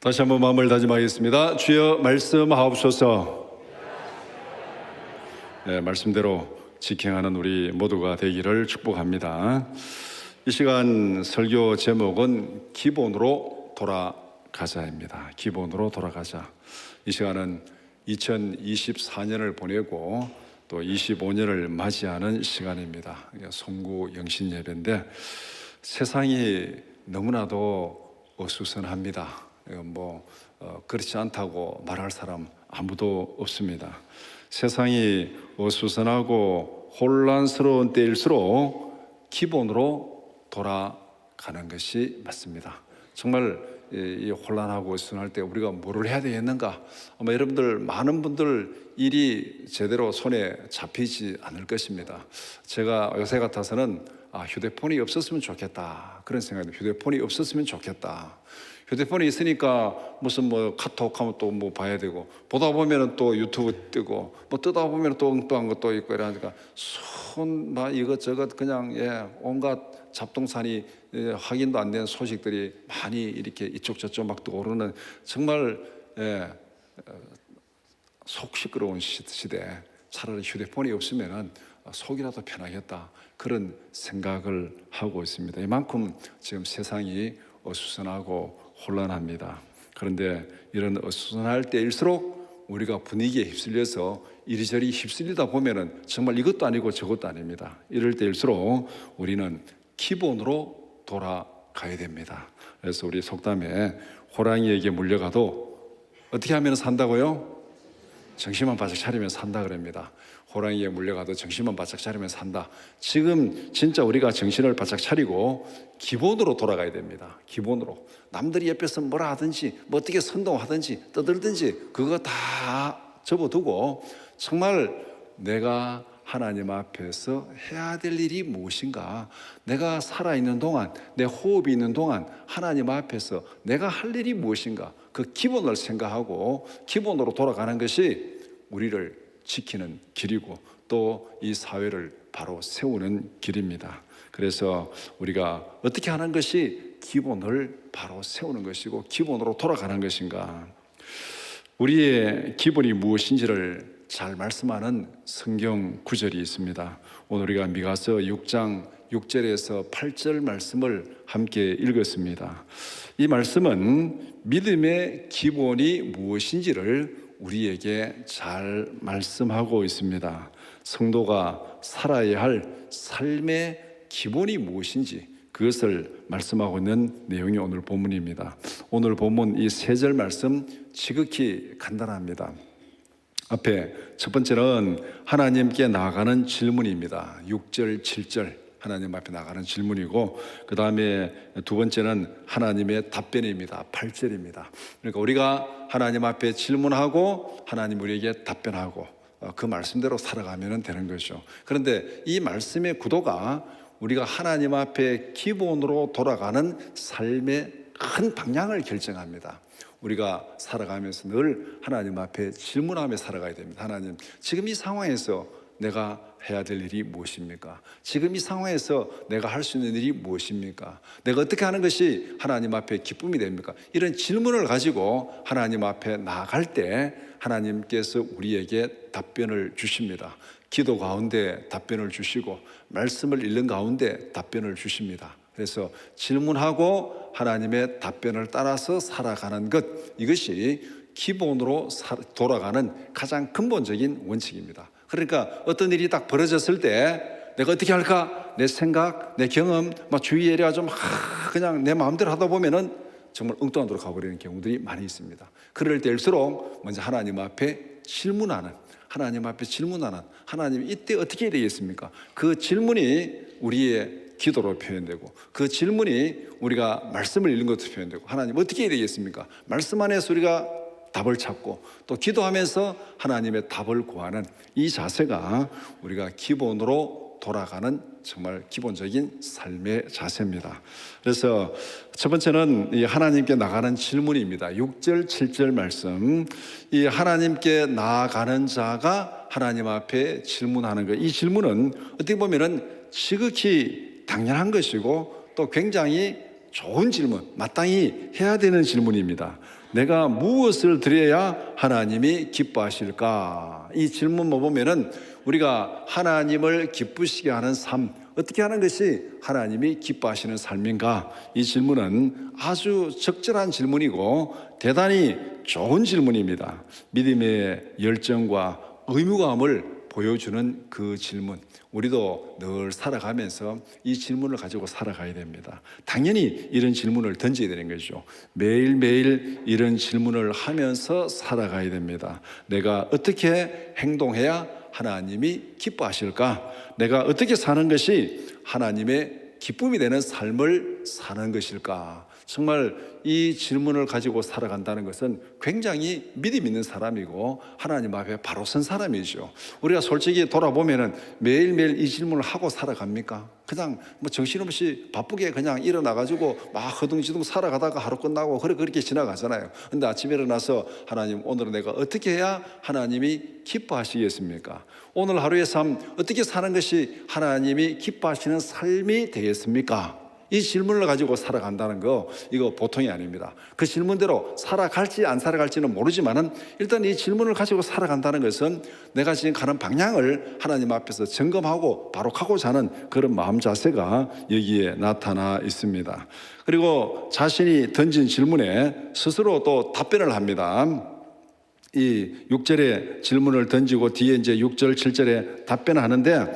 다시 한번 마음을 다짐하겠습니다. 주여 말씀하옵소서. 네, 말씀대로 직행하는 우리 모두가 되기를 축복합니다. 이 시간 설교 제목은 기본으로 돌아가자입니다. 기본으로 돌아가자. 이 시간은 2024년을 보내고 또 25년을 맞이하는 시간입니다. 송구 영신 예배인데 세상이 너무나도 어수선합니다. 그렇지 않다고 말할 사람 아무도 없습니다. 세상이 어수선하고 혼란스러운 때일수록 기본으로 돌아가는 것이 맞습니다. 정말 이 혼란하고 어수선할 때 우리가 뭐를 해야 되겠는가? 아마 여러분들 많은 분들 일이 제대로 손에 잡히지 않을 것입니다. 제가 요새 같아서는 휴대폰이 없었으면 좋겠다 그런 생각입니다. 휴대폰이 없었으면 좋겠다. 휴대폰이 있으니까 무슨 카톡하면 또 봐야 되고, 보다 보면은 또 유튜브 뜨고, 뜨다 보면 또 엉뚱한 것도 있고 이러니까 이것저것 그냥 온갖 잡동사니 확인도 안 된 소식들이 많이 이렇게 이쪽 저쪽 막 떠오르는 정말 속 시끄러운 시대. 차라리 휴대폰이 없으면은 속이라도 편하겠다 그런 생각을 하고 있습니다. 이만큼 지금 세상이 어수선하고 혼란합니다. 그런데 이런 어수선할 때일수록 우리가 분위기에 휩쓸려서 이리저리 휩쓸리다 보면은 정말 이것도 아니고 저것도 아닙니다. 이럴 때일수록 우리는 기본으로 돌아가야 됩니다. 그래서 우리 속담에 호랑이에게 물려가도 어떻게 하면 산다고요? 정신만 바짝 차리면 산다 그럽니다. 호랑이에 물려가도 정신만 바짝 차리면 산다. 지금 진짜 우리가 정신을 바짝 차리고 기본으로 돌아가야 됩니다. 기본으로. 남들이 옆에서 뭐라 하든지 어떻게 선동하든지 떠들든지 그거 다 접어두고 정말 내가 하나님 앞에서 해야 될 일이 무엇인가, 내가 살아있는 동안, 내 호흡이 있는 동안 하나님 앞에서 내가 할 일이 무엇인가, 그 기본을 생각하고 기본으로 돌아가는 것이 우리를 지키는 길이고 또 이 사회를 바로 세우는 길입니다. 그래서 우리가 어떻게 하는 것이 기본을 바로 세우는 것이고 기본으로 돌아가는 것인가, 우리의 기본이 무엇인지를 잘 말씀하는 성경 구절이 있습니다. 오늘 우리가 미가서 6장 6절에서 8절 말씀을 함께 읽었습니다. 이 말씀은 믿음의 기본이 무엇인지를 우리에게 잘 말씀하고 있습니다. 성도가 살아야 할 삶의 기본이 무엇인지 그것을 말씀하고 있는 내용이 오늘 본문입니다. 오늘 본문 이 세 절 말씀 지극히 간단합니다. 앞에 첫 번째는 하나님께 나아가는 질문입니다. 6절, 7절 하나님 앞에 나가는 질문이고, 그 다음에 두 번째는 하나님의 답변입니다. 8절입니다. 그러니까 우리가 하나님 앞에 질문하고 하나님 우리에게 답변하고 그 말씀대로 살아가면 되는 거죠. 그런데 이 말씀의 구도가 우리가 하나님 앞에 기본으로 돌아가는 삶의 큰 방향을 결정합니다. 우리가 살아가면서 늘 하나님 앞에 질문하며 살아가야 됩니다. 하나님, 지금 이 상황에서 내가 해야 될 일이 무엇입니까? 지금 이 상황에서 내가 할 수 있는 일이 무엇입니까? 내가 어떻게 하는 것이 하나님 앞에 기쁨이 됩니까? 이런 질문을 가지고 하나님 앞에 나아갈 때 하나님께서 우리에게 답변을 주십니다. 기도 가운데 답변을 주시고 말씀을 읽는 가운데 답변을 주십니다. 그래서 질문하고 하나님의 답변을 따라서 살아가는 것, 이것이 기본으로 돌아가는 가장 근본적인 원칙입니다. 그러니까 어떤 일이 딱 벌어졌을 때 내가 어떻게 할까? 내 생각, 내 경험, 주위 에리아 좀 그냥 내 마음대로 하다 보면은 정말 엉뚱한 데로 가버리는 경우들이 많이 있습니다. 그럴 때일수록 먼저 하나님 앞에 질문하는, 하나님 이때 어떻게 해야 되겠습니까? 그 질문이 우리의 기도로 표현되고 그 질문이 우리가 말씀을 읽는 것도 표현되고, 하나님 어떻게 해야 되겠습니까? 말씀 안에서 우리가 답을 찾고 또 기도하면서 하나님의 답을 구하는 이 자세가 우리가 기본으로 돌아가는 정말 기본적인 삶의 자세입니다. 그래서 첫 번째는 이 하나님께 나가는 질문입니다. 6절 7절 말씀, 이 하나님께 나아가는 자가 하나님 앞에 질문하는 것, 이 질문은 어떻게 보면은 지극히 당연한 것이고 또 굉장히 좋은 질문, 마땅히 해야 되는 질문입니다. 내가 무엇을 드려야 하나님이 기뻐하실까? 이 질문만 보면은 우리가 하나님을 기쁘시게 하는 삶, 어떻게 하는 것이 하나님이 기뻐하시는 삶인가? 이 질문은 아주 적절한 질문이고 대단히 좋은 질문입니다. 믿음의 열정과 의무감을 보여주는 그 질문, 우리도 늘 살아가면서 이 질문을 가지고 살아가야 됩니다. 당연히 이런 질문을 던져야 되는 거죠. 매일매일 이런 질문을 하면서 살아가야 됩니다. 내가 어떻게 행동해야 하나님이 기뻐하실까? 내가 어떻게 사는 것이 하나님의 기쁨이 되는 삶을 사는 것일까? 정말 이 질문을 가지고 살아간다는 것은 굉장히 믿음 있는 사람이고 하나님 앞에 바로 선 사람이죠. 우리가 솔직히 돌아보면은 매일매일 이 질문을 하고 살아갑니까? 그냥 뭐 정신없이 바쁘게 그냥 일어나가지고 막 허둥지둥 살아가다가 하루 끝나고 그렇게 지나가잖아요. 근데 아침에 일어나서 하나님, 오늘은 내가 어떻게 해야 하나님이 기뻐하시겠습니까? 오늘 하루의 삶 어떻게 사는 것이 하나님이 기뻐하시는 삶이 되겠습니까? 이 질문을 가지고 살아간다는 거, 이거 보통이 아닙니다. 그 질문대로 살아갈지 안 살아갈지는 모르지만은 일단 이 질문을 가지고 살아간다는 것은 내가 지금 가는 방향을 하나님 앞에서 점검하고 바로 가고자 하는 그런 마음 자세가 여기에 나타나 있습니다. 그리고 자신이 던진 질문에 스스로 또 답변을 합니다. 이 6절에 질문을 던지고 뒤에 이제 6절, 7절에 답변을 하는데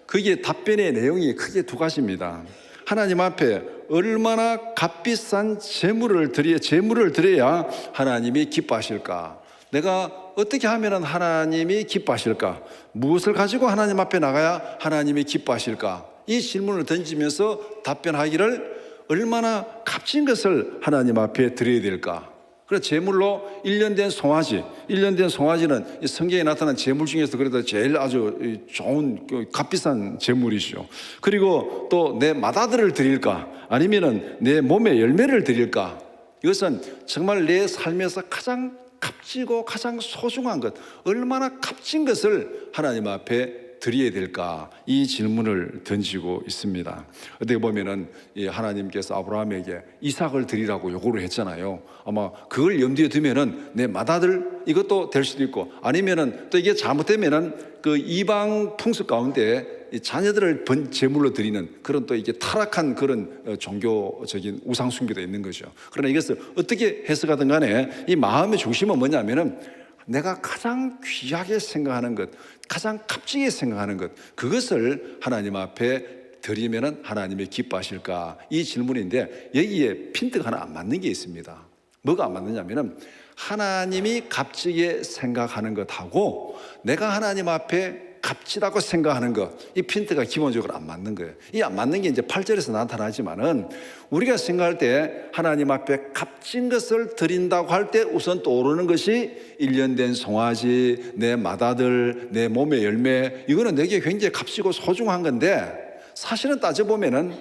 그게 답변의 내용이 크게 두 가지입니다. 하나님 앞에 얼마나 값비싼 재물을 드려야 하나님이 기뻐하실까? 내가 어떻게 하면 하나님이 기뻐하실까? 무엇을 가지고 하나님 앞에 나가야 하나님이 기뻐하실까? 이 질문을 던지면서 답변하기를 얼마나 값진 것을 하나님 앞에 드려야 될까? 그래서 제물로 1년 된 송아지, 1년 된 송아지는 성경에 나타난 제물 중에서 그래도 제일 아주 좋은 값비싼 제물이죠. 그리고 또 내 맏아들을 드릴까? 아니면은 내 몸의 열매를 드릴까? 이것은 정말 내 삶에서 가장 값지고 가장 소중한 것, 얼마나 값진 것을 하나님 앞에 드려야 될까? 이 질문을 던지고 있습니다. 어떻게 보면은 하나님께서 아브라함에게 이삭을 드리라고 요구를 했잖아요. 아마 그걸 염두에 두면은 내 맏아들 이것도 될 수도 있고, 아니면은 또 이게 잘못되면은 그 이방 풍습 가운데 자녀들을 제물로 드리는 그런 또 이게 타락한 그런 종교적인 우상 숭배도 있는 거죠. 그러나 이것을 어떻게 해석하든 간에 이 마음의 중심은 뭐냐면은 내가 가장 귀하게 생각하는 것, 가장 값지게 생각하는 것, 그것을 하나님 앞에 드리면 하나님이 기뻐하실까? 이 질문인데 여기에 핀트가 하나 안 맞는 게 있습니다. 뭐가 안 맞느냐면 하나님이 값지게 생각하는 것하고 내가 하나님 앞에 값지다고 생각하는 것, 이 핀트가 기본적으로 안 맞는 거예요. 이 안 맞는 게 이제 8절에서 나타나지만은 우리가 생각할 때 하나님 앞에 값진 것을 드린다고 할 때 우선 떠오르는 것이 1년 된 송아지, 내 맏아들, 내 몸의 열매, 이거는 내게 굉장히 값지고 소중한 건데 사실은 따져보면은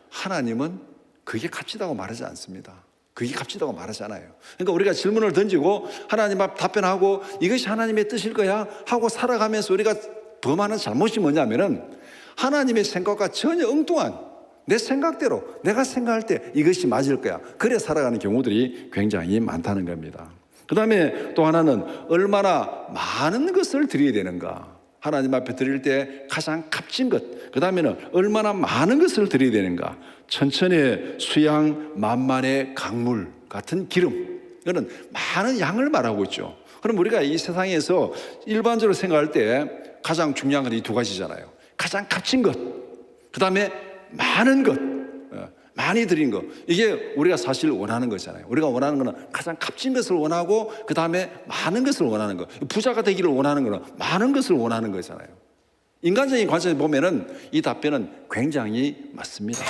하나님은 그게 값지다고 말하지 않습니다. 그게 값지다고 말하잖아요. 그러니까 우리가 질문을 던지고 하나님 앞 답변하고 이것이 하나님의 뜻일 거야 하고 살아가면서 우리가 범하는 잘못이 뭐냐면은 하나님의 생각과 전혀 엉뚱한 내 생각대로 내가 생각할 때 이것이 맞을 거야, 그래 살아가는 경우들이 굉장히 많다는 겁니다. 그 다음에 또 하나는 얼마나 많은 것을 드려야 되는가. 하나님 앞에 드릴 때 가장 값진 것, 그 다음에는 얼마나 많은 것을 드려야 되는가. 천천의 수양 만만의 강물 같은 기름, 이거는 많은 양을 말하고 있죠. 그럼 우리가 이 세상에서 일반적으로 생각할 때 가장 중요한 건 이 두 가지잖아요. 가장 값진 것, 그 다음에 많은 것, 많이 드린 것. 이게 우리가 사실 원하는 거잖아요. 우리가 원하는 거는 가장 값진 것을 원하고 그 다음에 많은 것을 원하는 것. 부자가 되기를 원하는 거는 많은 것을 원하는 거잖아요. 인간적인 관점에서 보면은 이 답변은 굉장히 맞습니다.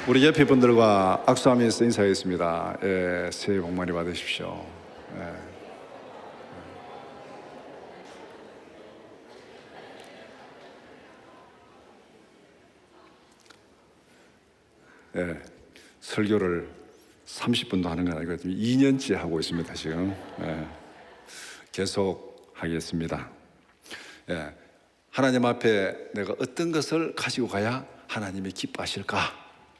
우리 옆에 분들과 악수하면서 인사하겠습니다. 예, 새해 복 많이 받으십시오. 예. 예, 설교를 30분도 하는 건 아니고 2년째 하고 있습니다 지금. 예, 계속 하겠습니다. 예, 하나님 앞에 내가 어떤 것을 가지고 가야 하나님이 기뻐하실까?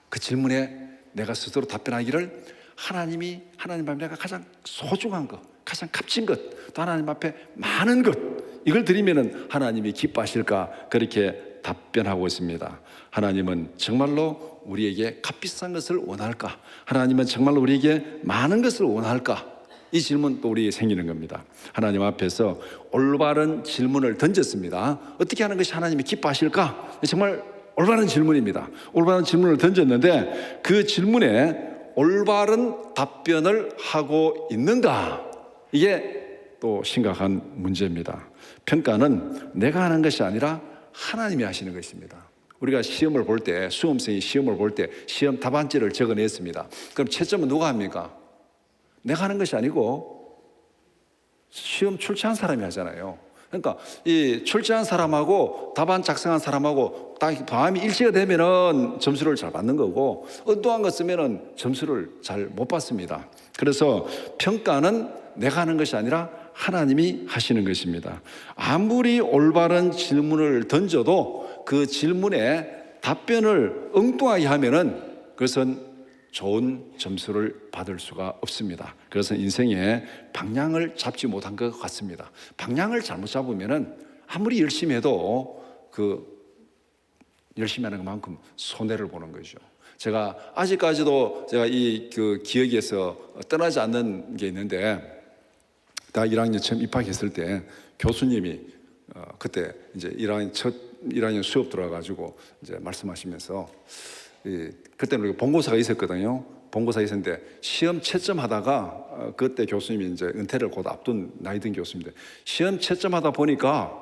그 질문에 내가 스스로 답변하기를 하나님 앞에 내가 가장 소중한 것, 가장 값진 것, 또 하나님 앞에 많은 것, 이걸 드리면은 하나님이 기뻐하실까? 그렇게 답변하고 있습니다. 하나님은 정말로 우리에게 값비싼 것을 원할까? 하나님은 정말로 우리에게 많은 것을 원할까? 이 질문 또 우리에게 생기는 겁니다. 하나님 앞에서 올바른 질문을 던졌습니다. 어떻게 하는 것이 하나님이 기뻐하실까? 정말 올바른 질문입니다. 올바른 질문을 던졌는데 그 질문에 올바른 답변을 하고 있는가? 이게 또 심각한 문제입니다. 평가는 내가 하는 것이 아니라 하나님이 하시는 것입니다. 우리가 시험을 볼 때, 수험생이 시험을 볼 때 시험 답안지를 적어냈습니다. 그럼 채점은 누가 합니까? 내가 하는 것이 아니고 시험 출제한 사람이 하잖아요. 그러니까 이 출제한 사람하고 답안 작성한 사람하고 딱 마음이 일치가 되면은 점수를 잘 받는 거고, 엉뚱한 거 쓰면은 점수를 잘 못 받습니다. 그래서 평가는 내가 하는 것이 아니라 하나님이 하시는 것입니다. 아무리 올바른 질문을 던져도 그 질문에 답변을 엉뚱하게 하면은 그것은 좋은 점수를 받을 수가 없습니다. 그래서 인생에 방향을 잡지 못한 것 같습니다. 방향을 잘못 잡으면은 아무리 열심히 해도 열심히 하는 것만큼 손해를 보는 거죠. 제가 아직까지도 제가 그 기억에서 떠나지 않는 게 있는데, 다 1학년 처음 입학했을 때 교수님이 그때 이제 1학년 수업 들어가지고 이제 말씀하시면서 그때는 우리가 본고사가 있었거든요. 본고사가 있었는데 시험 채점하다가 그때 교수님이 이제 은퇴를 곧 앞둔 나이 든 교수님인데 시험 채점하다 보니까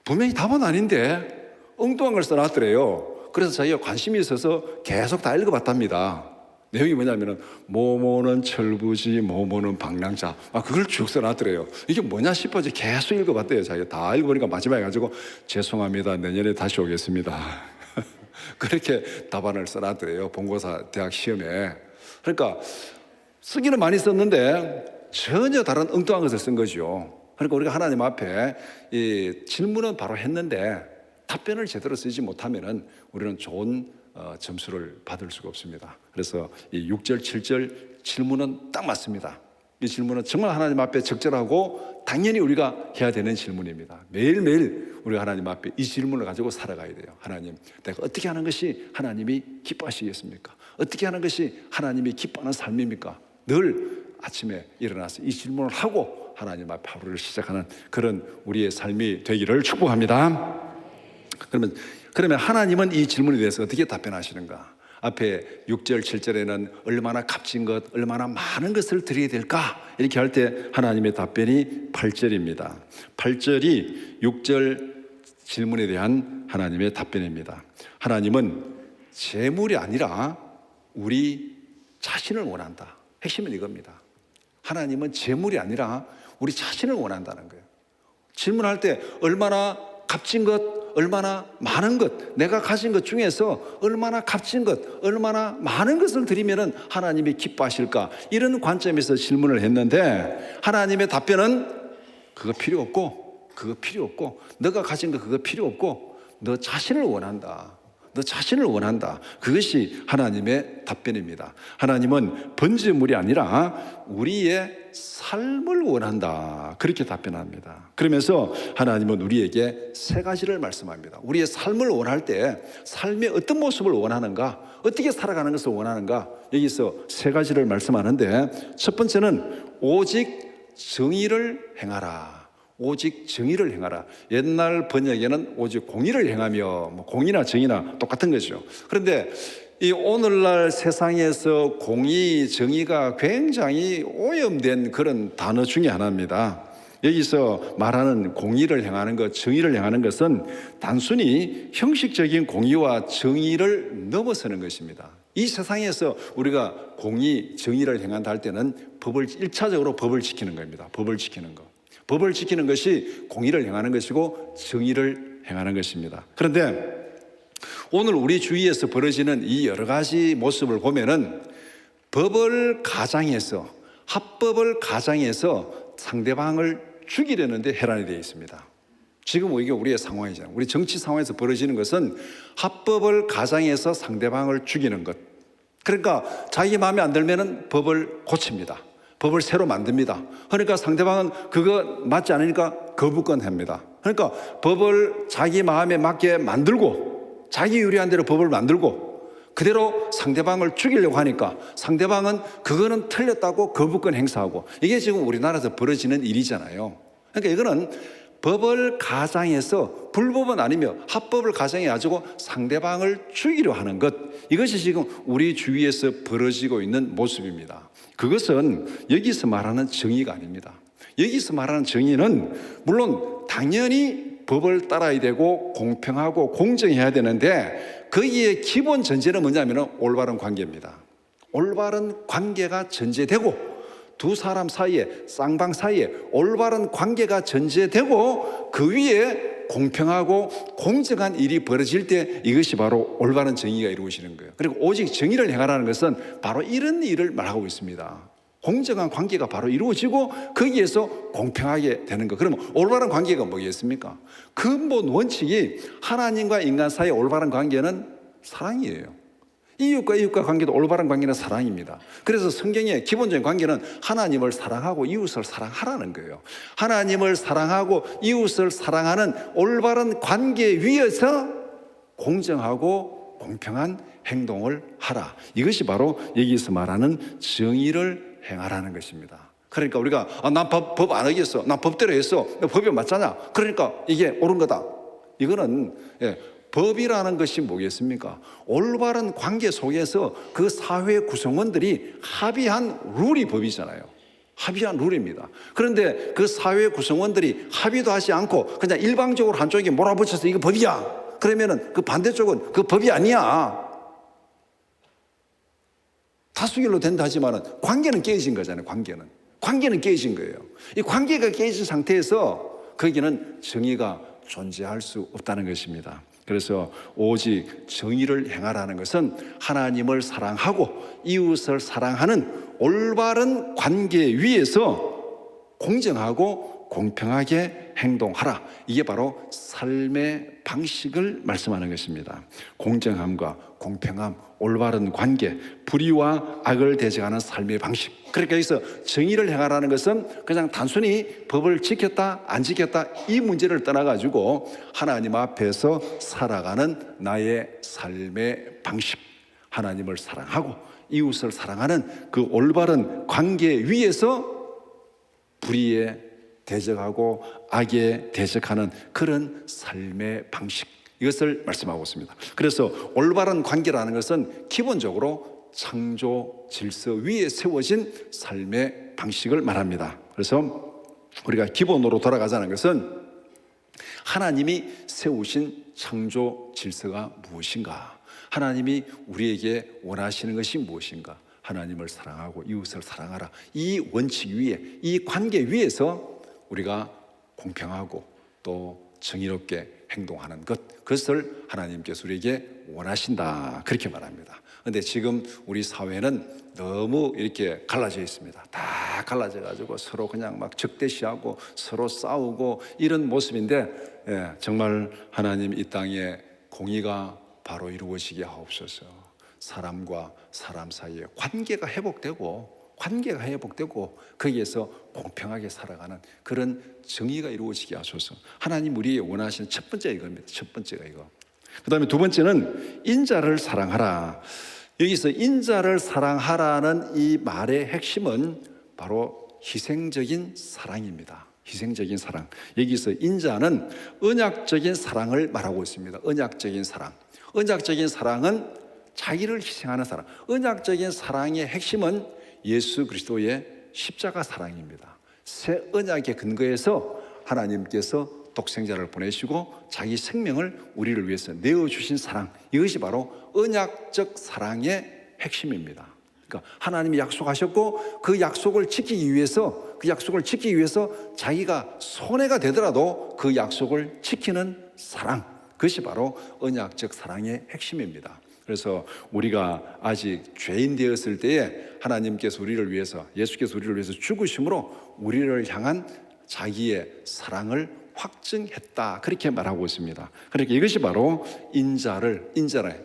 분명히 답은 아닌데 엉뚱한 걸 써놨더래요. 그래서 자기가 관심이 있어서 계속 다 읽어봤답니다. 내용이 뭐냐면은 뭐뭐는 철부지 뭐뭐는 방랑자, 그걸 쭉 써놨더래요. 이게 뭐냐 싶어서 계속 읽어봤대요. 자기가 다 읽어보니까 마지막에 가지고 죄송합니다, 내년에 다시 오겠습니다. 그렇게 답안을 써놨더래요. 본고사 대학 시험에. 그러니까 쓰기는 많이 썼는데 전혀 다른 엉뚱한 것을 쓴 거죠. 그러니까 우리가 하나님 앞에 이 질문은 바로 했는데 답변을 제대로 쓰지 못하면은 우리는 좋은 점수를 받을 수가 없습니다. 그래서 이 6절, 7절 질문은 딱 맞습니다. 이 질문은 정말 하나님 앞에 적절하고 당연히 우리가 해야 되는 질문입니다. 매일매일 우리가 하나님 앞에 이 질문을 가지고 살아가야 돼요. 하나님, 내가 어떻게 하는 것이 하나님이 기뻐하시겠습니까? 어떻게 하는 것이 하나님이 기뻐하는 삶입니까? 늘 아침에 일어나서 이 질문을 하고 하나님 앞에 하루를 시작하는 그런 우리의 삶이 되기를 축복합니다. 그러면 하나님은 이 질문에 대해서 어떻게 답변하시는가? 앞에 6절, 7절에는 얼마나 값진 것, 얼마나 많은 것을 드려야 될까? 이렇게 할 때 하나님의 답변이 8절입니다. 8절이 6절 질문에 대한 하나님의 답변입니다. 하나님은 재물이 아니라 우리 자신을 원한다. 핵심은 이겁니다. 하나님은 재물이 아니라 우리 자신을 원한다는 거예요. 질문할 때 얼마나 값진 것, 얼마나 많은 것, 내가 가진 것 중에서 얼마나 값진 것, 얼마나 많은 것을 드리면 하나님이 기뻐하실까? 이런 관점에서 질문을 했는데 하나님의 답변은 그거 필요 없고 너가 가진 거 그거 필요 없고 너 자신을 원한다. 너 자신을 원한다. 그것이 하나님의 답변입니다. 하나님은 번제물이 아니라 우리의 삶을 원한다. 그렇게 답변합니다. 그러면서 하나님은 우리에게 세 가지를 말씀합니다. 우리의 삶을 원할 때 삶의 어떤 모습을 원하는가, 어떻게 살아가는 것을 원하는가, 여기서 세 가지를 말씀하는데 첫 번째는 오직 정의를 행하라. 오직 정의를 행하라. 옛날 번역에는 오직 공의를 행하며 공의나 정의나 똑같은 거죠. 그런데 이 오늘날 세상에서 공의, 정의가 굉장히 오염된 그런 단어 중에 하나입니다. 여기서 말하는 공의를 행하는 것, 정의를 행하는 것은 단순히 형식적인 공의와 정의를 넘어서는 것입니다. 이 세상에서 우리가 공의, 정의를 행한다 할 때는 1차적으로 법을 지키는 겁니다. 법을 지키는 것. 법을 지키는 것이 공의를 행하는 것이고 정의를 행하는 것입니다. 그런데 오늘 우리 주위에서 벌어지는 이 여러 가지 모습을 보면은 법을 가장해서, 합법을 가장해서 상대방을 죽이려는데 혈안이 되어 있습니다. 지금 이게 우리의 상황이잖아요. 우리 정치 상황에서 벌어지는 것은 합법을 가장해서 상대방을 죽이는 것. 그러니까 자기 마음에 안 들면은 법을 고칩니다. 법을 새로 만듭니다. 그러니까 상대방은 그거 맞지 않으니까 거부권합니다. 그러니까 법을 자기 마음에 맞게 만들고, 자기 유리한 대로 법을 만들고 그대로 상대방을 죽이려고 하니까 상대방은 그거는 틀렸다고 거부권 행사하고, 이게 지금 우리나라에서 벌어지는 일이잖아요. 그러니까 이거는 법을 가장해서, 불법은 아니며 합법을 가장해 가지고 상대방을 죽이려 하는 것, 이것이 지금 우리 주위에서 벌어지고 있는 모습입니다. 그것은 여기서 말하는 정의가 아닙니다. 여기서 말하는 정의는 물론 당연히 법을 따라야 되고 공평하고 공정해야 되는데, 거기에 기본 전제는 뭐냐면 올바른 관계입니다. 올바른 관계가 전제되고, 두 사람 사이에, 쌍방 사이에 올바른 관계가 전제되고, 그 위에 공평하고 공정한 일이 벌어질 때 이것이 바로 올바른 정의가 이루어지는 거예요. 그리고 오직 정의를 행하라는 것은 바로 이런 일을 말하고 있습니다. 공정한 관계가 바로 이루어지고 거기에서 공평하게 되는 것. 그러면 올바른 관계가 뭐겠습니까? 근본 원칙이 하나님과 인간 사이의 올바른 관계는 사랑이에요. 이웃과 관계도 올바른 관계는 사랑입니다. 그래서 성경의 기본적인 관계는 하나님을 사랑하고 이웃을 사랑하라는 거예요. 하나님을 사랑하고 이웃을 사랑하는 올바른 관계 위에서 공정하고 공평한 행동을 하라. 이것이 바로 여기서 말하는 정의를 행하라는 것입니다. 그러니까 우리가 난 법 안 하겠어, 난 법대로 했어, 법이 맞잖아, 그러니까 이게 옳은 거다, 이거는 법이라는 것이 뭐겠습니까? 올바른 관계 속에서 그 사회 구성원들이 합의한 룰이 법이잖아요. 합의한 룰입니다. 그런데 그 사회 구성원들이 합의도 하지 않고 그냥 일방적으로 한쪽에 몰아붙여서 이거 법이야, 그러면은 그 반대쪽은 그 법이 아니야, 다수결로 된다 하지만은 관계는 깨진 거잖아요. 관계는 깨진 거예요. 이 관계가 깨진 상태에서 거기는 정의가 존재할 수 없다는 것입니다. 그래서 오직 정의를 행하라는 것은 하나님을 사랑하고 이웃을 사랑하는 올바른 관계 위에서 공정하고 공평하게 행동하라. 이게 바로 삶의 방식을 말씀하는 것입니다. 공정함과 공평함, 올바른 관계, 불의와 악을 대적하는 삶의 방식. 그러니까 여기서 정의를 행하라는 것은 그냥 단순히 법을 지켰다 안 지켰다 이 문제를 떠나가지고 하나님 앞에서 살아가는 나의 삶의 방식, 하나님을 사랑하고 이웃을 사랑하는 그 올바른 관계 위에서 불의에 대적하고 악에 대적하는 그런 삶의 방식, 이것을 말씀하고 있습니다. 그래서 올바른 관계라는 것은 기본적으로 창조 질서 위에 세워진 삶의 방식을 말합니다. 그래서 우리가 기본으로 돌아가자는 것은 하나님이 세우신 창조 질서가 무엇인가, 하나님이 우리에게 원하시는 것이 무엇인가, 하나님을 사랑하고 이웃을 사랑하라, 이 원칙 위에, 이 관계 위에서 우리가 공평하고 또 정의롭게 행동하는 것, 그것을 하나님께서 우리에게 원하신다, 그렇게 말합니다. 그런데 지금 우리 사회는 너무 이렇게 갈라져 있습니다. 다 갈라져 가지고 서로 그냥 막 적대시하고 서로 싸우고 이런 모습인데, 정말 하나님 이 땅에 공의가 바로 이루어지게 하옵소서. 사람과 사람 사이에 관계가 회복되고 거기에서 공평하게 살아가는 그런 정의가 이루어지게 하소서. 하나님 우리의 원하시는 첫 번째 이겁니다. 첫 번째가 이거. 그 다음에 두 번째는 인자를 사랑하라. 여기서 인자를 사랑하라는 이 말의 핵심은 바로 희생적인 사랑입니다. 희생적인 사랑. 여기서 인자는 언약적인 사랑을 말하고 있습니다. 언약적인 사랑. 언약적인 사랑은 자기를 희생하는 사랑. 언약적인 사랑의 핵심은 예수 그리스도의 십자가 사랑입니다. 새 언약의 근거에서 하나님께서 독생자를 보내시고 자기 생명을 우리를 위해서 내어주신 사랑, 이것이 바로 언약적 사랑의 핵심입니다. 그러니까 하나님이 약속하셨고 그 약속을 지키기 위해서 자기가 손해가 되더라도 그 약속을 지키는 사랑, 그것이 바로 언약적 사랑의 핵심입니다. 그래서 우리가 아직 죄인 되었을 때에 하나님께서 우리를 위해서, 예수께서 우리를 위해서 죽으심으로 우리를 향한 자기의 사랑을 확증했다, 그렇게 말하고 있습니다. 그러니까 이것이 바로 인자를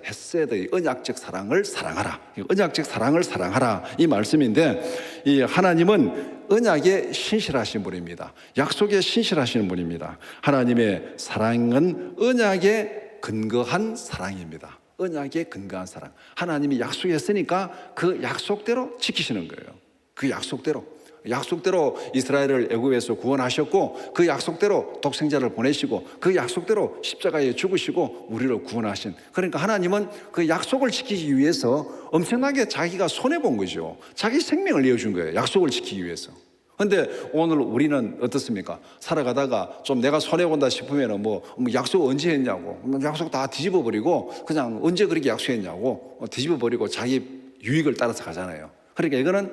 헤세드의 언약적 사랑을 사랑하라, 언약적 사랑을 사랑하라, 이 말씀인데, 이 하나님은 언약에 신실하신 분입니다. 약속에 신실하시는 분입니다. 하나님의 사랑은 언약에 근거한 사랑입니다. 언약에 근거한 사랑. 하나님이 약속했으니까 그 약속대로 지키시는 거예요. 그 약속대로 이스라엘을 애굽에서 구원하셨고, 그 약속대로 독생자를 보내시고, 그 약속대로 십자가에 죽으시고 우리를 구원하신, 그러니까 하나님은 그 약속을 지키기 위해서 엄청나게 자기가 손해본 거죠. 자기 생명을 내어준 거예요, 약속을 지키기 위해서. 근데 오늘 우리는 어떻습니까? 살아가다가 좀 내가 손해본다 싶으면 뭐 약속 언제 했냐고, 약속 다 뒤집어버리고 그냥 언제 그렇게 약속했냐고 뒤집어버리고 자기 유익을 따라서 가잖아요. 그러니까 이거는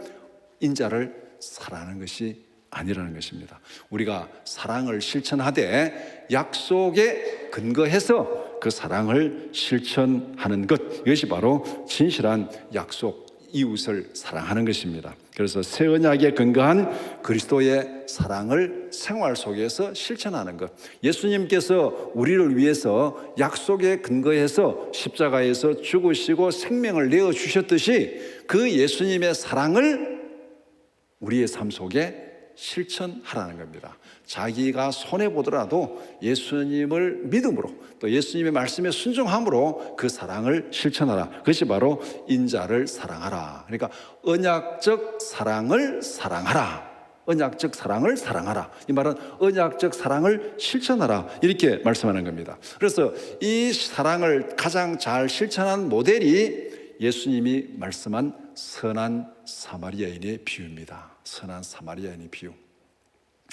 인자를 사랑하는 것이 아니라는 것입니다. 우리가 사랑을 실천하되 약속에 근거해서 그 사랑을 실천하는 것, 이것이 바로 진실한 약속, 이웃을 사랑하는 것입니다. 그래서 새 언약에 근거한 그리스도의 사랑을 생활 속에서 실천하는 것, 예수님께서 우리를 위해서 약속에 근거해서 십자가에서 죽으시고 생명을 내어주셨듯이 그 예수님의 사랑을 우리의 삶 속에 실천하라는 겁니다. 자기가 손해보더라도 예수님을 믿음으로, 또 예수님의 말씀에 순종함으로 그 사랑을 실천하라. 그것이 바로 인자를 사랑하라. 그러니까 언약적 사랑을 사랑하라. 언약적 사랑을 사랑하라. 이 말은 언약적 사랑을 실천하라, 이렇게 말씀하는 겁니다. 그래서 이 사랑을 가장 잘 실천한 모델이 예수님이 말씀한 선한 사마리아인의 비유입니다. 선한 사마리아인의 비유.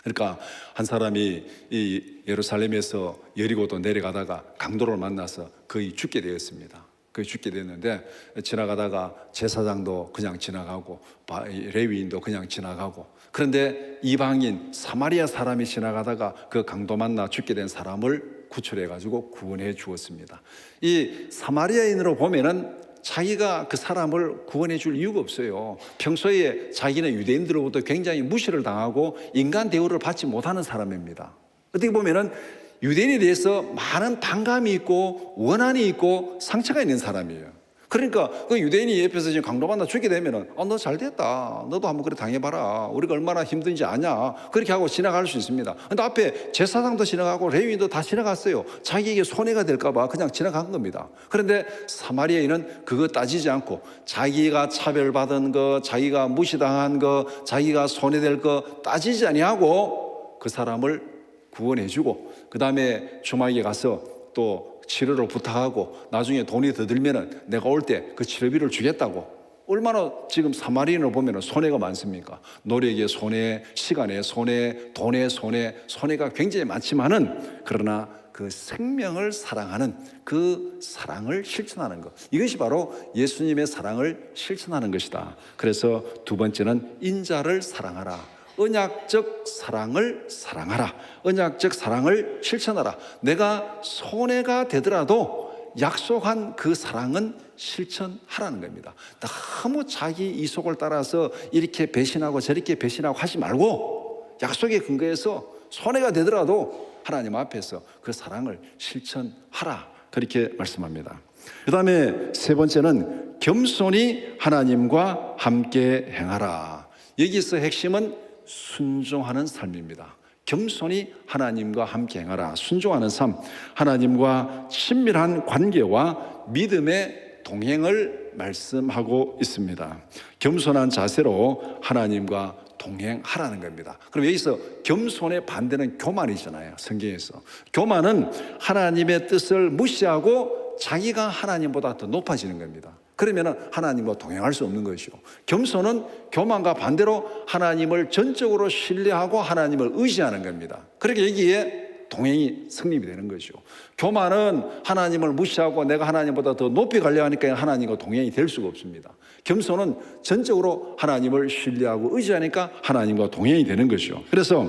그러니까 한 사람이 이 예루살렘에서 여리고도 내려가다가 강도를 만나서 거의 죽게 되었습니다. 거의 죽게 됐는데, 지나가다가 제사장도 그냥 지나가고 레위인도 그냥 지나가고, 그런데 이방인 사마리아 사람이 지나가다가 그 강도 만나 죽게 된 사람을 구출해가지고 구원해 주었습니다. 이 사마리아인으로 보면은 자기가 그 사람을 구원해 줄 이유가 없어요. 평소에 자기는 유대인들로부터 굉장히 무시를 당하고 인간 대우를 받지 못하는 사람입니다. 어떻게 보면은 유대인에 대해서 많은 반감이 있고 원한이 있고 상처가 있는 사람이에요. 그러니까 그 유대인이 옆에서 지금 강도 만나 죽게 되면은 너 잘 됐다, 너도 한번 그래 당해봐라, 우리가 얼마나 힘든지 아냐, 그렇게 하고 지나갈 수 있습니다. 근데 앞에 제사장도 지나가고 레위인도 다 지나갔어요. 자기에게 손해가 될까봐 그냥 지나간 겁니다. 그런데 사마리아인은 그거 따지지 않고 자기가 차별받은 거, 자기가 무시당한 거, 자기가 손해될 거 따지지 아니하고 그 사람을 구원해주고, 그 다음에 주막에 가서 또 치료를 부탁하고 나중에 돈이 더 들면은 내가 올 때 그 치료비를 주겠다고. 얼마나 지금 사마리아인을 보면은 손해가 많습니까? 노력의 손해, 시간의 손해, 돈의 손해, 손해가 굉장히 많지만은, 그러나 그 생명을 사랑하는 그 사랑을 실천하는 것, 이것이 바로 예수님의 사랑을 실천하는 것이다. 그래서 두 번째는 인자를 사랑하라. 언약적 사랑을 사랑하라. 언약적 사랑을 실천하라. 내가 손해가 되더라도 약속한 그 사랑은 실천하라는 겁니다. 너무 자기 이속을 따라서 이렇게 배신하고 저렇게 배신하고 하지 말고, 약속에 근거해서 손해가 되더라도 하나님 앞에서 그 사랑을 실천하라, 그렇게 말씀합니다. 그 다음에 세 번째는 겸손히 하나님과 함께 행하라. 여기서 핵심은 순종하는 삶입니다. 겸손히 하나님과 함께 행하라. 순종하는 삶, 하나님과 친밀한 관계와 믿음의 동행을 말씀하고 있습니다. 겸손한 자세로 하나님과 동행하라는 겁니다. 그럼 여기서 겸손의 반대는 교만이잖아요. 성경에서 교만은 하나님의 뜻을 무시하고 자기가 하나님보다 더 높아지는 겁니다. 그러면 하나님과 동행할 수 없는 것이죠. 겸손은 교만과 반대로 하나님을 전적으로 신뢰하고 하나님을 의지하는 겁니다. 그렇게 여기에 동행이 성립이 되는 것이죠. 교만은 하나님을 무시하고 내가 하나님보다 더 높이 가려 하니까 하나님과 동행이 될 수가 없습니다. 겸손은 전적으로 하나님을 신뢰하고 의지하니까 하나님과 동행이 되는 것이죠. 그래서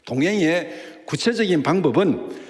동행의 구체적인 방법은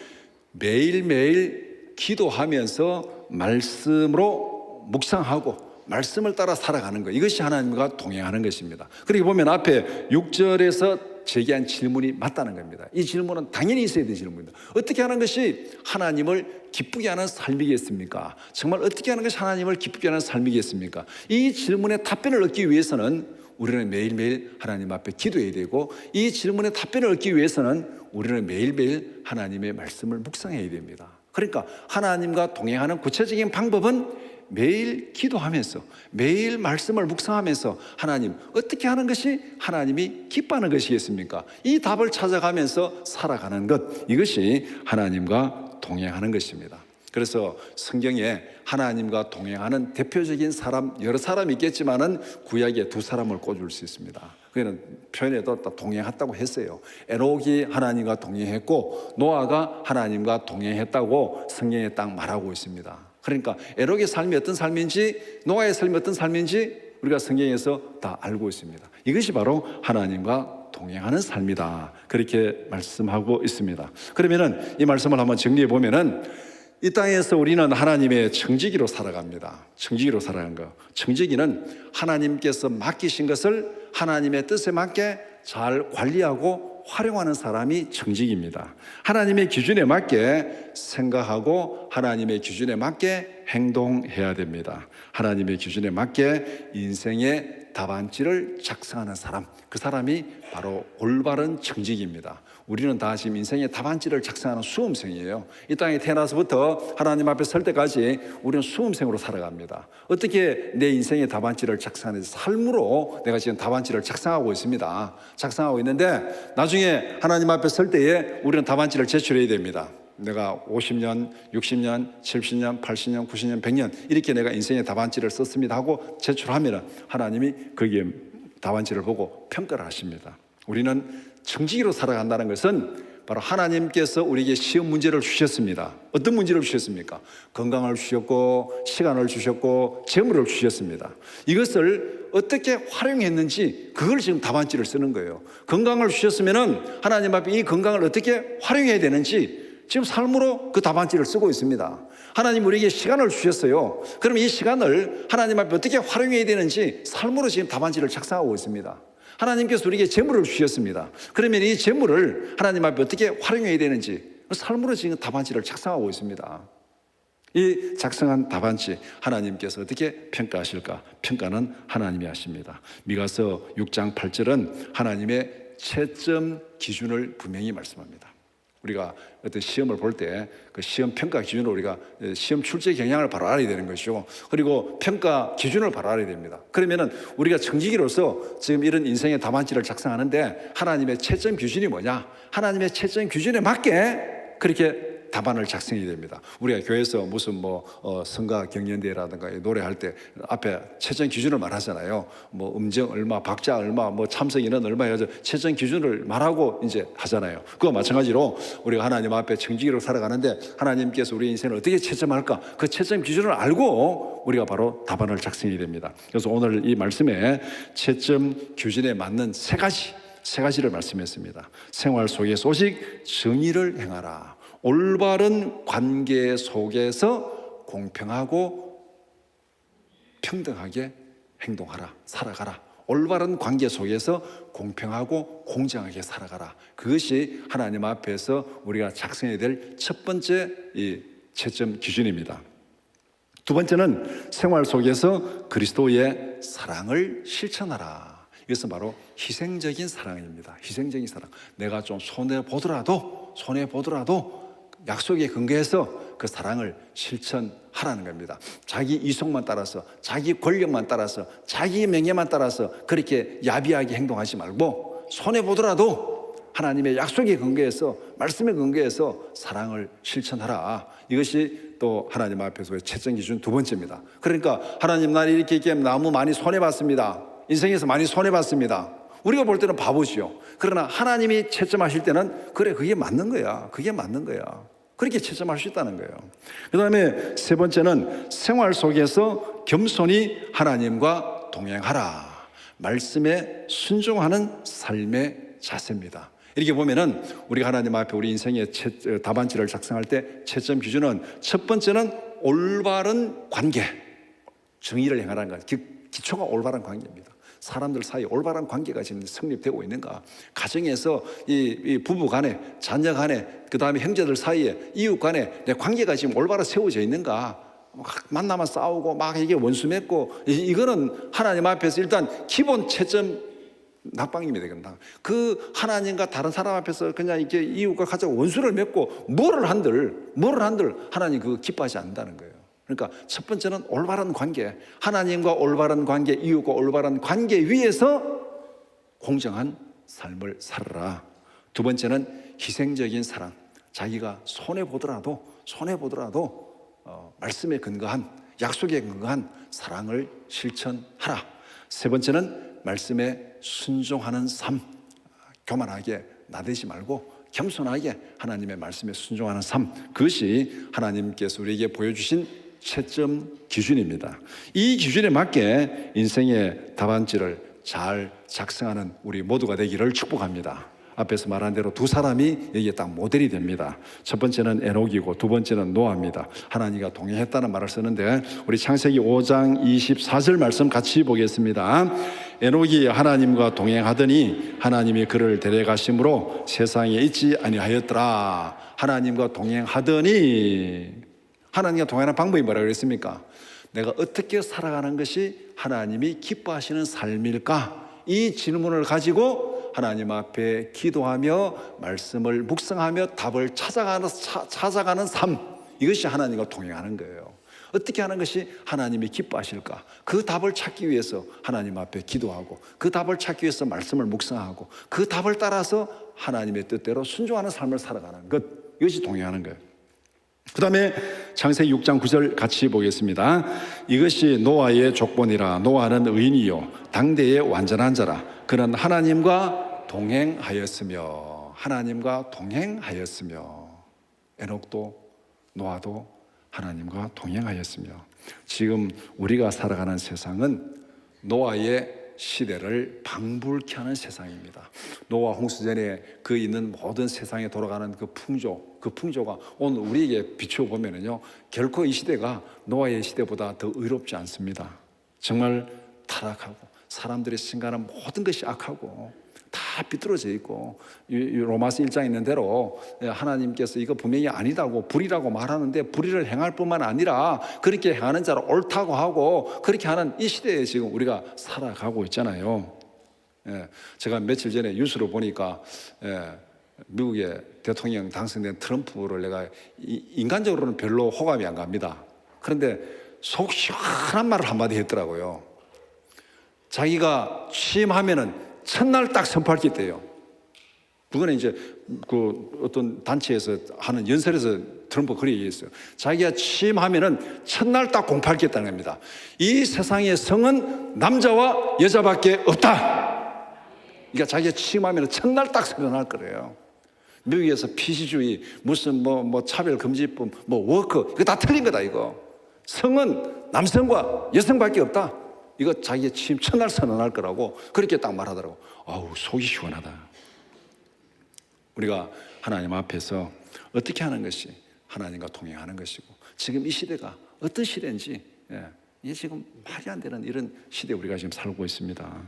매일매일 기도하면서 말씀으로 묵상하고 말씀을 따라 살아가는 것, 이것이 하나님과 동행하는 것입니다. 그렇게 보면 앞에 6절에서 제기한 질문이 맞다는 겁니다. 이 질문은 당연히 있어야 될 질문입니다. 어떻게 하는 것이 하나님을 기쁘게 하는 삶이겠습니까? 정말 어떻게 하는 것이 하나님을 기쁘게 하는 삶이겠습니까? 이 질문에 답변을 얻기 위해서는 우리는 매일매일 하나님 앞에 기도해야 되고, 이 질문에 답변을 얻기 위해서는 우리는 매일매일 하나님의 말씀을 묵상해야 됩니다. 그러니까 하나님과 동행하는 구체적인 방법은 매일 기도하면서 매일 말씀을 묵상하면서 하나님 어떻게 하는 것이 하나님이 기뻐하는 것이겠습니까? 이 답을 찾아가면서 살아가는 것, 이것이 하나님과 동행하는 것입니다. 그래서 성경에 하나님과 동행하는 대표적인 사람, 여러 사람이 있겠지만은 구약에 두 사람을 꼽을 수 있습니다. 그는 표현에도 동행했다고 했어요. 에녹이 하나님과 동행했고 노아가 하나님과 동행했다고 성경에 딱 말하고 있습니다. 그러니까 에녹의 삶이 어떤 삶인지, 노아의 삶이 어떤 삶인지 우리가 성경에서 다 알고 있습니다. 이것이 바로 하나님과 동행하는 삶이다, 그렇게 말씀하고 있습니다. 그러면은 이 말씀을 한번 정리해 보면은, 이 땅에서 우리는 하나님의 청지기로 살아갑니다. 청지기로 살아가는 거. 청지기는 하나님께서 맡기신 것을 하나님의 뜻에 맞게 잘 관리하고 활용하는 사람이 청지기입니다. 하나님의 기준에 맞게 생각하고 하나님의 기준에 맞게 행동해야 됩니다. 하나님의 기준에 맞게 인생의 답안지를 작성하는 사람, 그 사람이 바로 올바른 청지기입니다. 우리는 다 지금 인생의 답안지를 작성하는 수험생이에요. 이 땅에 태어나서부터 하나님 앞에 설 때까지 우리는 수험생으로 살아갑니다. 어떻게 내 인생의 답안지를 작성하는지, 삶으로 내가 지금 답안지를 작성하고 있습니다. 작성하고 있는데 나중에 하나님 앞에 설 때에 우리는 답안지를 제출해야 됩니다. 내가 50년, 60년, 70년, 80년, 90년, 100년 이렇게 내가 인생의 답안지를 썼습니다 하고 제출하면 하나님이 거기에 답안지를 보고 평가를 하십니다. 우리는 청지기로 살아간다는 것은 바로 하나님께서 우리에게 시험 문제를 주셨습니다. 어떤 문제를 주셨습니까? 건강을 주셨고 시간을 주셨고 재물을 주셨습니다. 이것을 어떻게 활용했는지, 그걸 지금 답안지를 쓰는 거예요. 건강을 주셨으면은 하나님 앞에 이 건강을 어떻게 활용해야 되는지 지금 삶으로 그 답안지를 쓰고 있습니다. 하나님 우리에게 시간을 주셨어요. 그럼 이 시간을 하나님 앞에 어떻게 활용해야 되는지 삶으로 지금 답안지를 작성하고 있습니다. 하나님께서 우리에게 재물을 주셨습니다. 그러면 이 재물을 하나님 앞에 어떻게 활용해야 되는지 삶으로 지금 답안지를 작성하고 있습니다. 이 작성한 답안지 하나님께서 어떻게 평가하실까? 평가는 하나님이 하십니다. 미가서 6장 8절은 하나님의 채점 기준을 분명히 말씀합니다. 우리가 어떤 시험을 볼 때 그 시험 평가 기준으로 우리가 시험 출제 경향을 바로 알아야 되는 것이고, 그리고 평가 기준을 바로 알아야 됩니다. 그러면은 우리가 청지기로서 지금 이런 인생의 답안지를 작성하는데 하나님의 채점 기준이 뭐냐? 하나님의 채점 기준에 맞게 그렇게 답안을 작성해야 됩니다. 우리가 교회에서 무슨 성가 경연대회라든가 노래할 때 앞에 채점 기준을 말하잖아요. 음정 얼마, 박자 얼마, 참석 인원 얼마 해서 채점 기준을 말하고 이제 하잖아요. 그거 마찬가지로 우리가 하나님 앞에 청지기로 살아가는데 하나님께서 우리 인생을 어떻게 채점할까? 그 채점 기준을 알고 우리가 바로 답안을 작성해야 됩니다. 그래서 오늘 이 말씀에 채점 기준에 맞는 세 가지를 말씀했습니다. 생활 속에서 오직 정의를 행하라. 올바른 관계 속에서 공평하고 평등하게 행동하라, 살아가라. 올바른 관계 속에서 공평하고 공정하게 살아가라. 그것이 하나님 앞에서 우리가 작성해야 될 첫 번째 이 채점 기준입니다. 두 번째는 생활 속에서 그리스도의 사랑을 실천하라. 이것은 바로 희생적인 사랑입니다. 희생적인 사랑. 내가 좀 손해보더라도 약속에 근거해서 그 사랑을 실천하라는 겁니다. 자기 이성만 따라서, 자기 권력만 따라서, 자기 명예만 따라서 그렇게 야비하게 행동하지 말고 손해보더라도 하나님의 약속에 근거해서, 말씀에 근거해서 사랑을 실천하라. 이것이 또 하나님 앞에서의 채점 기준 두 번째입니다. 그러니까 하나님, 날 이렇게 너무 많이 손해봤습니다. 인생에서 많이 손해봤습니다. 우리가 볼 때는 바보지요. 그러나 하나님이 채점하실 때는 그래, 그게 맞는 거야. 그게 맞는 거야. 그렇게 채점할 수 있다는 거예요. 그 다음에 세 번째는 생활 속에서 겸손히 하나님과 동행하라. 말씀에 순종하는 삶의 자세입니다. 이렇게 보면은 우리가 하나님 앞에 우리 인생의 답안지를 작성할 때 채점 기준은 첫 번째는 올바른 관계, 정의를 행하라는 것. 기초가 올바른 관계입니다. 사람들 사이에 올바른 관계가 지금 성립되고 있는가? 가정에서 이 부부 간에, 자녀 간에, 그 다음에 형제들 사이에, 이웃 간에 내 관계가 지금 올바로 세워져 있는가? 만나면 싸우고 막 이게 원수 맺고, 이거는 하나님 앞에서 일단 기본 채점 낙방입니다. 그 하나님과 다른 사람 앞에서 그냥 이렇게 이웃과 가족 원수를 맺고 뭐를 한들 하나님 그거 기뻐하지 않는다는 거예요. 그러니까 첫 번째는 올바른 관계, 하나님과 올바른 관계, 이웃과 올바른 관계 위에서 공정한 삶을 살아라. 두 번째는 희생적인 사랑, 자기가 손해보더라도 말씀에 근거한, 약속에 근거한 사랑을 실천하라. 세 번째는 말씀에 순종하는 삶, 교만하게 나대지 말고 겸손하게 하나님의 말씀에 순종하는 삶, 그것이 하나님께서 우리에게 보여주신 채점 기준입니다. 이 기준에 맞게 인생의 답안지를 잘 작성하는 우리 모두가 되기를 축복합니다. 앞에서 말한 대로 두 사람이 여기에 딱 모델이 됩니다. 첫 번째는 에녹이고 두 번째는 노아입니다. 하나님과 동행했다는 말을 쓰는데 우리 창세기 5장 24절 말씀 같이 보겠습니다. 에녹이 하나님과 동행하더니 하나님이 그를 데려가심으로 세상에 있지 아니하였더라. 하나님과 동행하더니, 하나님과 동행하는 방법이 뭐라고 그랬습니까? 내가 어떻게 살아가는 것이 하나님이 기뻐하시는 삶일까? 이 질문을 가지고 하나님 앞에 기도하며 말씀을 묵상하며 답을 찾아가는 삶, 이것이 하나님과 동행하는 거예요. 어떻게 하는 것이 하나님이 기뻐하실까? 그 답을 찾기 위해서 하나님 앞에 기도하고, 그 답을 찾기 위해서 말씀을 묵상하고, 그 답을 따라서 하나님의 뜻대로 순종하는 삶을 살아가는 것, 이것이 동행하는 거예요. 그 다음에 창세기 6장 9절 같이 보겠습니다. 이것이 노아의 족본이라. 노아는 의인이요 당대의 완전한 자라. 그는 하나님과 동행하였으며, 하나님과 동행하였으며, 에녹도 노아도 하나님과 동행하였으며, 지금 우리가 살아가는 세상은 노아의 시대를 방불케 하는 세상입니다. 노아 홍수전에 그 있는 모든 세상에 돌아가는 그 풍조가 오늘 우리에게 비추어 보면은요, 결코 이 시대가 노아의 시대보다 더 의롭지 않습니다. 정말 타락하고 사람들이 생각하는 모든 것이 악하고 다 비뚤어져 있고, 로마서 1장에 있는 대로 하나님께서 이거 분명히 아니다고 불이라고 말하는데 불의를 행할 뿐만 아니라 그렇게 행하는 자를 옳다고 하고, 그렇게 하는 이 시대에 지금 우리가 살아가고 있잖아요. 제가 며칠 전에 뉴스로 보니까 미국의 대통령 당선된 트럼프를 내가 인간적으로는 별로 호감이 안 갑니다. 그런데 속 시원한 말을 한마디 했더라고요. 자기가 취임하면은 첫날 딱 선포할 게 있대요. 그거는 이제 그 어떤 단체에서 하는 연설에서 트럼프가 그렇게 얘기했어요. 자기가 취임하면은 첫날 딱 공포할 게 있다는 겁니다. 이 세상의 성은 남자와 여자밖에 없다. 그러니까 자기가 취임하면은 첫날 딱 선언할 거래요. 미국에서 피시주의, 무슨 뭐 차별금지법, 워크, 이거 다 틀린 거다, 이거. 성은 남성과 여성밖에 없다. 이거 자기의 취임 첫날 선언할 거라고 그렇게 딱 말하더라고. 아우, 속이 시원하다. 우리가 하나님 앞에서 어떻게 하는 것이 하나님과 동행하는 것이고, 지금 이 시대가 어떤 시대인지, 이게 지금 말이 안 되는 이런 시대에 우리가 지금 살고 있습니다.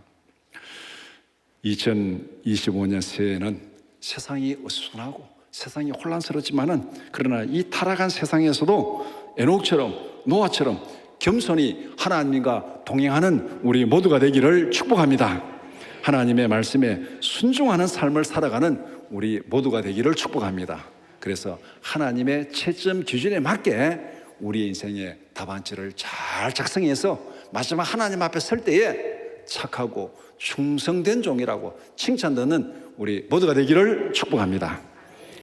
2025년 새해에는 세상이 어수선하고 세상이 혼란스럽지만은, 그러나 이 타락한 세상에서도 에녹처럼 노아처럼 겸손히 하나님과 동행하는 우리 모두가 되기를 축복합니다. 하나님의 말씀에 순종하는 삶을 살아가는 우리 모두가 되기를 축복합니다. 그래서 하나님의 채점 기준에 맞게 우리 인생의 답안지를 잘 작성해서 마지막 하나님 앞에 설 때에 착하고 충성된 종이라고 칭찬 듣는 우리 모두가 되기를 축복합니다.